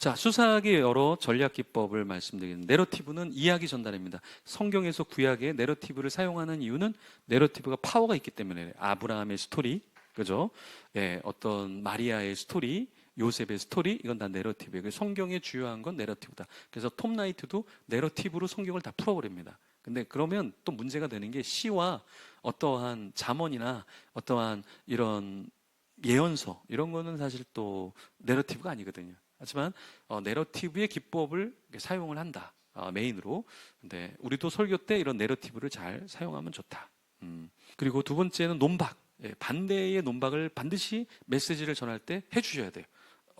자, 수사학의 여러 전략 기법을 말씀드리는 내러티브는 이야기 전달입니다. 성경에서 구약의 내러티브를 사용하는 이유는 내러티브가 파워가 있기 때문에 아브라함의 스토리, 그죠? 예, 어떤 마리아의 스토리, 요셉의 스토리, 이건 다 내러티브예요. 성경의 주요한 건 내러티브다. 그래서 톰 나이트도 내러티브로 성경을 다 풀어버립니다. 근데 그러면 또 문제가 되는 게 시와 어떠한 잠언이나 어떠한 이런 예언서 이런 거는 사실 또 내러티브가 아니거든요. 하지만 내러티브의 기법을 사용을 한다. 메인으로. 근데 우리도 설교 때 이런 내러티브를 잘 사용하면 좋다. 그리고 두 번째는 논박. 예, 반대의 논박을 반드시 메시지를 전할 때 해주셔야 돼요.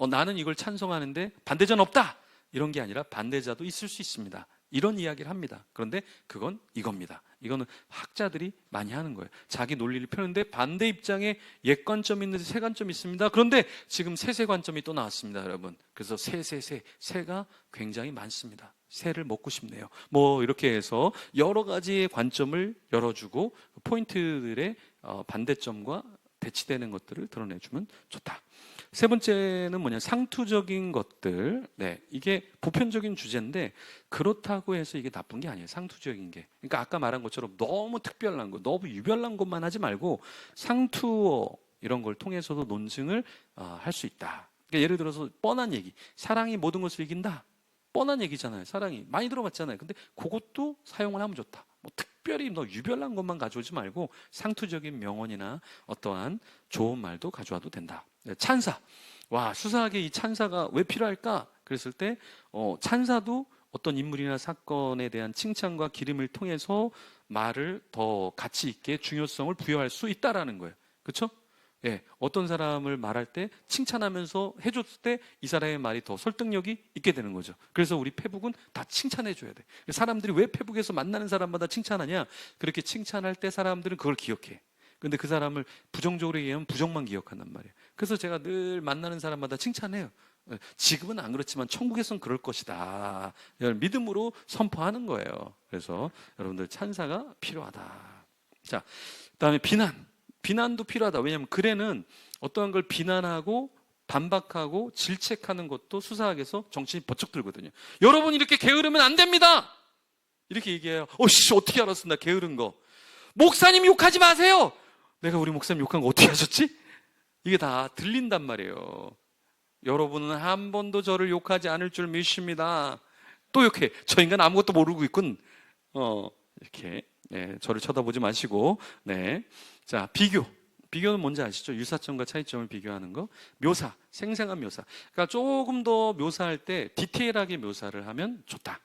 나는 이걸 찬성하는데 반대자는 없다. 이런 게 아니라 반대자도 있을 수 있습니다. 이런 이야기를 합니다. 그런데 그건 이겁니다. 이거는 학자들이 많이 하는 거예요. 자기 논리를 펴는데 반대 입장에 옛 관점이 있는데 새 관점이 있습니다. 그런데 지금 새 관점이 또 나왔습니다, 여러분. 그래서 새가 굉장히 많습니다. 새를 먹고 싶네요. 뭐 이렇게 해서 여러 가지의 관점을 열어주고 포인트들의 반대점과 배치되는 것들을 드러내주면 좋다. 세 번째는 뭐냐, 상투적인 것들. 네, 이게 보편적인 주제인데 그렇다고 해서 이게 나쁜 게 아니에요. 상투적인 게. 그러니까 아까 말한 것처럼 너무 특별한 거, 너무 유별난 것만 하지 말고 상투어 이런 걸 통해서도 논증을 할 수 있다. 그러니까 예를 들어서 뻔한 얘기, 사랑이 모든 것을 이긴다. 뻔한 얘기잖아요. 사랑이 많이 들어봤잖아요. 근데 그것도 사용을 하면 좋다. 뭐 특별히 너 유별난 것만 가져오지 말고 상투적인 명언이나 어떠한 좋은 말도 가져와도 된다. 네, 찬사. 와, 수사학에 이 찬사가 왜 필요할까? 그랬을 때 찬사도 어떤 인물이나 사건에 대한 칭찬과 기림을 통해서 말을 더 가치 있게 중요성을 부여할 수 있다라는 거예요. 그렇죠? 예, 어떤 사람을 말할 때 칭찬하면서 해줬을 때 이 사람의 말이 더 설득력이 있게 되는 거죠. 그래서 우리 페북은 다 칭찬해줘야 돼. 사람들이 왜 페북에서 만나는 사람마다 칭찬하냐? 그렇게 칭찬할 때 사람들은 그걸 기억해. 근데 그 사람을 부정적으로 얘기하면 부정만 기억한단 말이에요. 그래서 제가 늘 만나는 사람마다 칭찬해요. 지금은 안 그렇지만 천국에선 그럴 것이다. 믿음으로 선포하는 거예요. 그래서 여러분들 찬사가 필요하다. 자, 그다음에 비난도 필요하다. 왜냐하면 글에는 어떠한 걸 비난하고 반박하고 질책하는 것도 수사학에서 정신이 번쩍 들거든요. 여러분 이렇게 게으르면 안 됩니다. 이렇게 얘기해요. 어떻게 알았어? 나 게으른 거. 목사님 욕하지 마세요. 내가 우리 목사님 욕한 거 어떻게 하셨지? 이게 다 들린단 말이에요. 여러분은 한 번도 저를 욕하지 않을 줄 믿습니다. 또 욕해. 저 인간 아무것도 모르고 있군. 이렇게. 네, 저를 쳐다보지 마시고. 네. 자, 비교는 뭔지 아시죠? 유사점과 차이점을 비교하는 거. 묘사, 생생한 묘사. 그러니까 조금 더 묘사할 때 디테일하게 묘사를 하면 좋다.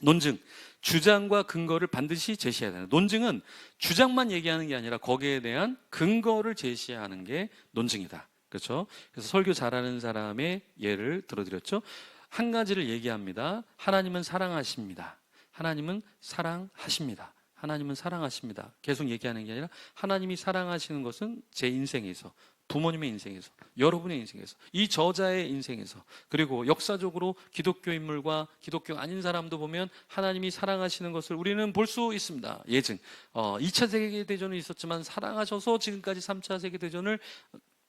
논증, 주장과 근거를 반드시 제시해야 된다. 논증은 주장만 얘기하는 게 아니라 거기에 대한 근거를 제시하는 게 논증이다. 그렇죠? 그래서 설교 잘하는 사람의 예를 들어드렸죠. 한 가지를 얘기합니다. 하나님은 사랑하십니다. 하나님은 사랑하십니다. 하나님은 사랑하십니다. 계속 얘기하는 게 아니라 하나님이 사랑하시는 것은 제 인생에서, 부모님의 인생에서, 여러분의 인생에서, 이 저자의 인생에서, 그리고 역사적으로 기독교 인물과 기독교 아닌 사람도 보면 하나님이 사랑하시는 것을 우리는 볼 수 있습니다. 예증. 2차 세계대전은 있었지만 사랑하셔서 지금까지 3차 세계대전을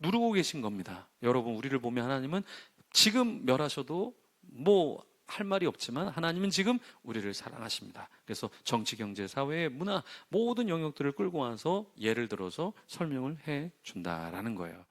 누르고 계신 겁니다. 여러분, 우리를 보면 하나님은 지금 멸하셔도 할 말이 없지만 하나님은 지금 우리를 사랑하십니다. 그래서 정치, 경제, 사회, 문화 모든 영역들을 끌고 와서 예를 들어서 설명을 해 준다라는 거예요.